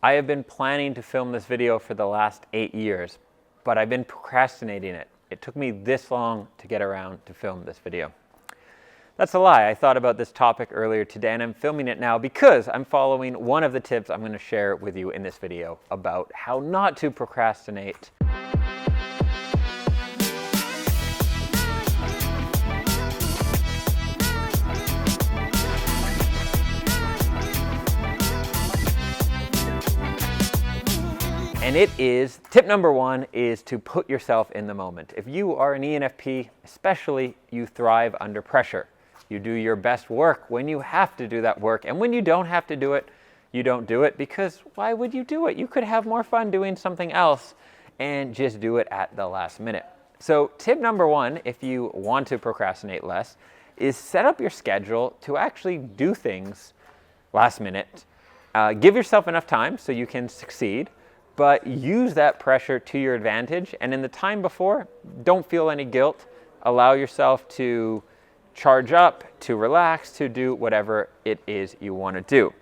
I have been planning to film this video for the last 8 years, but I've been procrastinating it. It took me this long to get around to film this video. That's a lie. I thought about this topic earlier today and I'm filming it now because I'm following one of the tips I'm going to share with you in this video about how not to procrastinate. And it is, tip number one is to put yourself in the moment. If you are an ENFP, especially, you thrive under pressure. You do your best work when you have to do that work. And when you don't have to do it, you don't do it because why would you do it? You could have more fun doing something else and just do it at the last minute. So tip number one, if you want to procrastinate less, is set up your schedule to actually do things last minute. Give yourself enough time so you can succeed. But use that pressure to your advantage. And in the time before, don't feel any guilt. Allow yourself to charge up, to relax, to do whatever it is you want to do.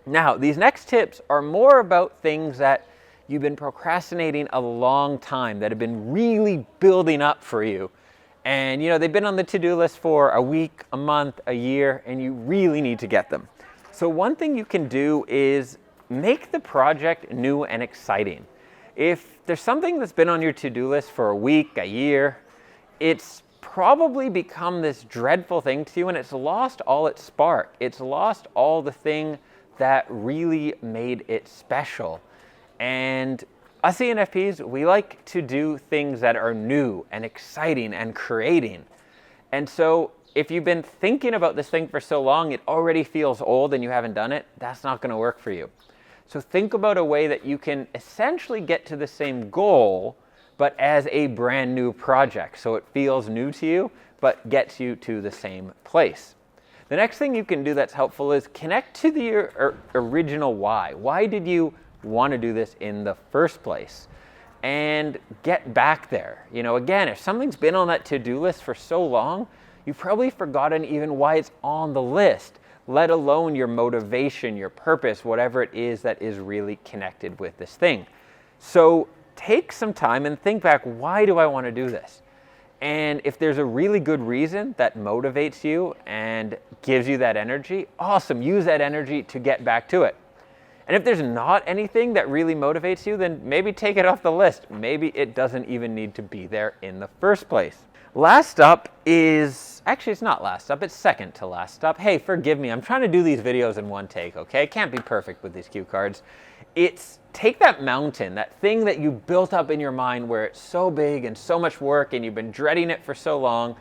Now, these next tips are more about things that you've been procrastinating a long time, that have been really building up for you. And they've been on the to-do list for a week, a month, a year, and you really need to get them. So one thing you can do is make the project new and exciting. If there's something that's been on your to-do list for a week, a year, it's probably become this dreadful thing to you and it's lost all its spark. It's lost all the thing that really made it special. And us ENFPs, we like to do things that are new and exciting and creating. And so if you've been thinking about this thing for so long, it already feels old and you haven't done it, that's not going to work for you. So think about a way that you can essentially get to the same goal, but as a brand new project. So it feels new to you, but gets you to the same place. The next thing you can do that's helpful is connect to the original why. Why did you want to do this in the first place? And get back there. Again, if something's been on that to-do list for so long, you've probably forgotten even why it's on the list, let alone your motivation, your purpose, whatever it is that is really connected with this thing. So take some time and think back, why do I want to do this? And if there's a really good reason that motivates you and gives you that energy, awesome, use that energy to get back to it. And if there's not anything that really motivates you, then maybe take it off the list. Maybe it doesn't even need to be there in the first place. Last up is, actually it's not last up, it's second to last up. Hey, forgive me, I'm trying to do these videos in one take, okay? Can't be perfect with these cue cards. It's take that mountain, that thing that you built up in your mind where it's so big and so much work and you've been dreading it for so long.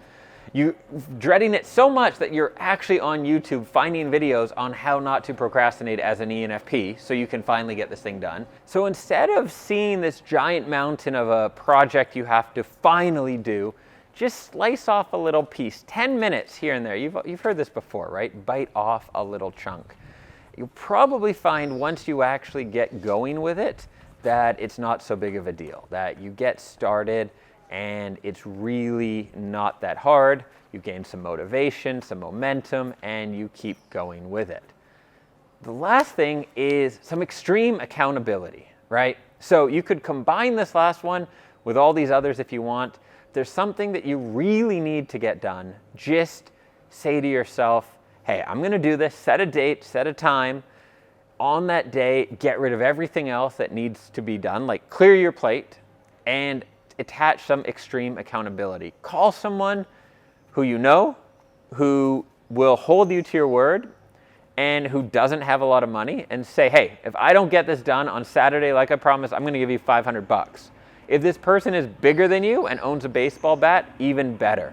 You're dreading it so much that you're actually on YouTube finding videos on how not to procrastinate as an ENFP so you can finally get this thing done. So instead of seeing this giant mountain of a project you have to finally do, just slice off a little piece, 10 minutes here and there. You've heard this before, right? Bite off a little chunk. You'll probably find once you actually get going with it that it's not so big of a deal, that you get started and it's really not that hard. You gain some motivation, some momentum, and you keep going with it. The last thing is some extreme accountability, right? So you could combine this last one with all these others if you want. There's something that you really need to get done, just say to yourself, hey, I'm going to do this, set a date, set a time. On that day, get rid of everything else that needs to be done, like clear your plate and attach some extreme accountability. Call someone who you know, who will hold you to your word and who doesn't have a lot of money and say, hey, if I don't get this done on Saturday like I promised, I'm going to give you $500. If this person is bigger than you and owns a baseball bat, even better.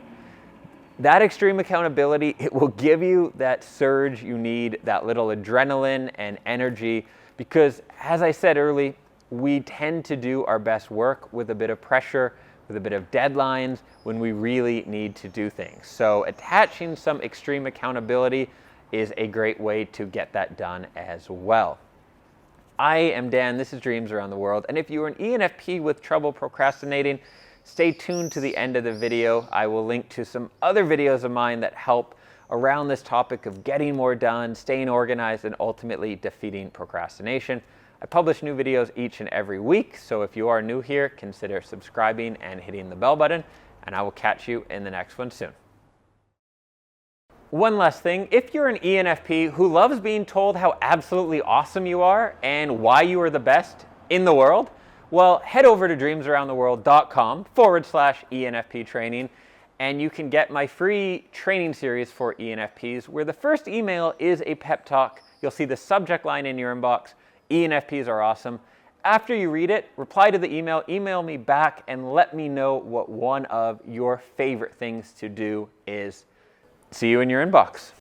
That extreme accountability, it will give you that surge you need, that little adrenaline and energy, because as I said earlier, we tend to do our best work with a bit of pressure, with a bit of deadlines when we really need to do things. So attaching some extreme accountability is a great way to get that done as well. I am Dan, this is Dreams Around the World, and if you are an ENFP with trouble procrastinating, stay tuned to the end of the video. I will link to some other videos of mine that help around this topic of getting more done, staying organized, and ultimately defeating procrastination. I publish new videos each and every week, so if you are new here, consider subscribing and hitting the bell button, and I will catch you in the next one soon. One last thing, if you're an ENFP who loves being told how absolutely awesome you are and why you are the best in the world, well, head over to dreamsaroundtheworld.com/ENFP Training, and you can get my free training series for ENFPs, where the first email is a pep talk. You'll see the subject line in your inbox, ENFPs are awesome. After you read it, reply to the email me back, and let me know what one of your favorite things to do is. See you in your inbox.